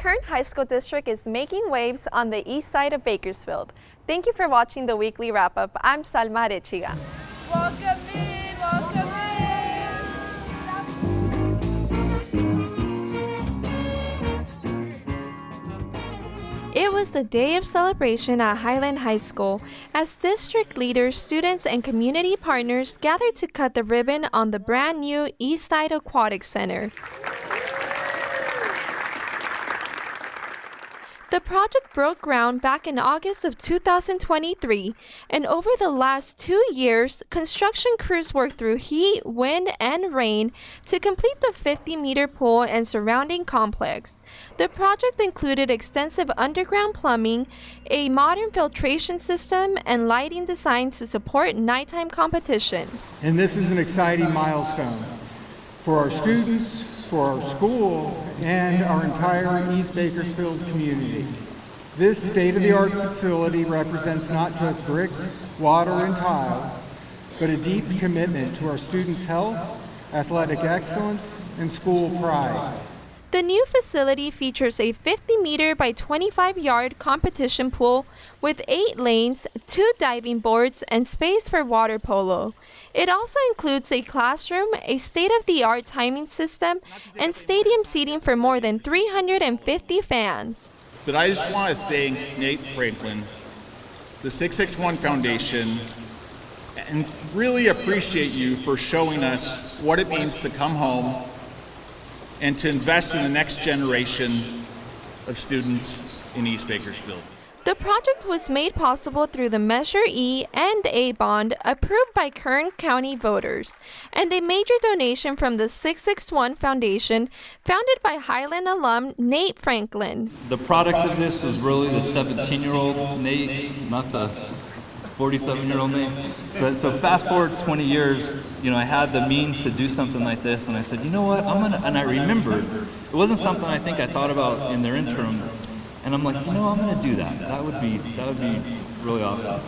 Kern High School District is making waves on the east side of Bakersfield. Thank you for watching the weekly wrap-up. I'm Salma Arechiga. Welcome in, welcome in. It was the day of celebration at Highland High School as district leaders, students, and community partners gathered to cut the ribbon on the brand new East Side Aquatic Center. The project broke ground back in August of 2023, and over the last 2 years, construction crews worked through heat, wind, and rain to complete the 50-meter pool and surrounding complex. The project included extensive underground plumbing, a modern filtration system, and lighting designed to support nighttime competition. And this is an exciting milestone for our students, for our school, and our entire East Bakersfield community. This state-of-the-art facility represents not just bricks, water, and tiles, but a deep commitment to our students' health, athletic excellence, and school pride. The new facility features a 50-meter by 25-yard competition pool with 8 lanes, 2 diving boards, and space for water polo. It also includes a classroom, a state-of-the-art timing system, and stadium seating for more than 350 fans. But I just want to thank Nate Franklin, the 661 Foundation, and really appreciate you for showing us what it means to come home and to invest in the next generation of students in East Bakersfield. The project was made possible through the Measure E and A bond approved by Kern County voters, and a major donation from the 661 Foundation founded by Highland alum Nate Franklin. The product of this is really the 17-year-old Nate, not the 47-year-old Nate. But so fast forward 20 years, I had the means to do something like this, and I said, you know what, and I remembered, it wasn't something I think I thought about in their interim, and I'm like, I'm gonna do that. That would be really awesome.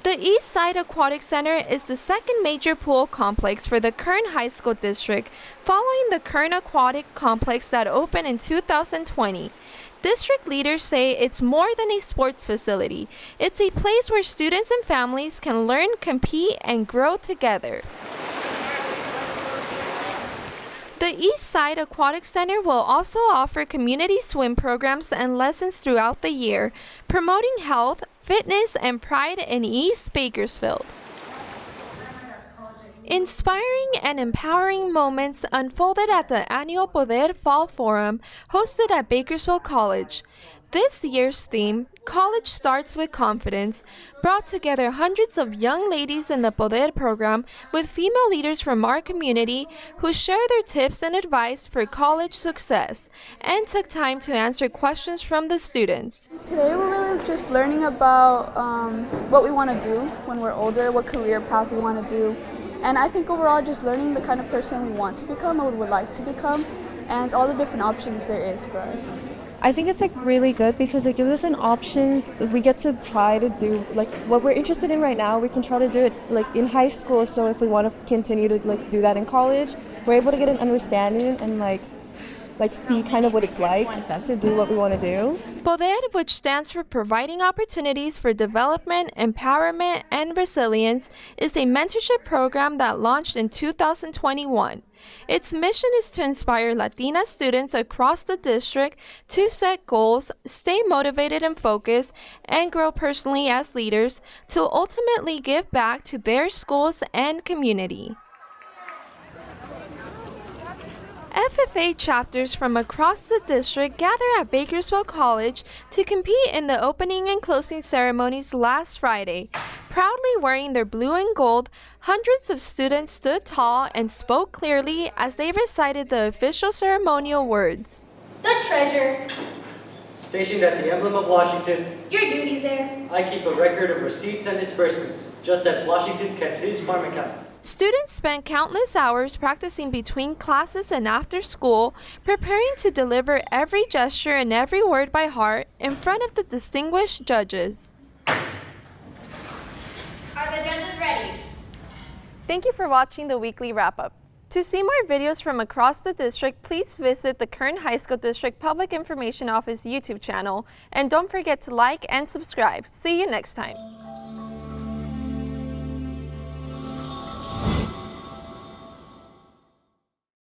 The East Side Aquatic Center is the second major pool complex for the Kern High School District, following the Kern Aquatic Complex that opened in 2020. District leaders say it's more than a sports facility. It's a place where students and families can learn, compete, and grow together. The East Side Aquatic Center will also offer community swim programs and lessons throughout the year, promoting health, fitness, and pride in East Bakersfield. Inspiring and empowering moments unfolded at the annual Poder Fall Forum hosted at Bakersfield College. This year's theme, College Starts with Confidence, brought together hundreds of young ladies in the Poder program with female leaders from our community who share their tips and advice for college success and took time to answer questions from the students. Today we're really just learning about what we want to do when we're older, what career path we want to do. And I think overall just learning the kind of person we want to become or would like to become and all the different options there is for us. I think it's really good because it gives us an option. We get to try to do what we're interested in right now. We can try to do it in high school. So if we want to continue to do that in college, we're able to get an understanding and see kind of what it's like to do what we want to do. Poder, which stands for Providing Opportunities for Development, Empowerment, and Resilience, is a mentorship program that launched in 2021. Its mission is to inspire Latina students across the district to set goals, stay motivated and focused, and grow personally as leaders to ultimately give back to their schools and community. FFA chapters from across the district gather at Bakersfield College to compete in the opening and closing ceremonies last Friday. Proudly wearing their blue and gold, hundreds of students stood tall and spoke clearly as they recited the official ceremonial words. The treasure. Stationed at the emblem of Washington. Your duties there. I keep a record of receipts and disbursements, just as Washington kept his farm accounts. Students spent countless hours practicing between classes and after school, preparing to deliver every gesture and every word by heart in front of the distinguished judges. Are the judges ready? Thank you for watching the weekly wrap-up. To To see more videos from across the district, please visit the Kern High School District Public Information Office YouTube channel. And don't forget to like and subscribe. See you next time.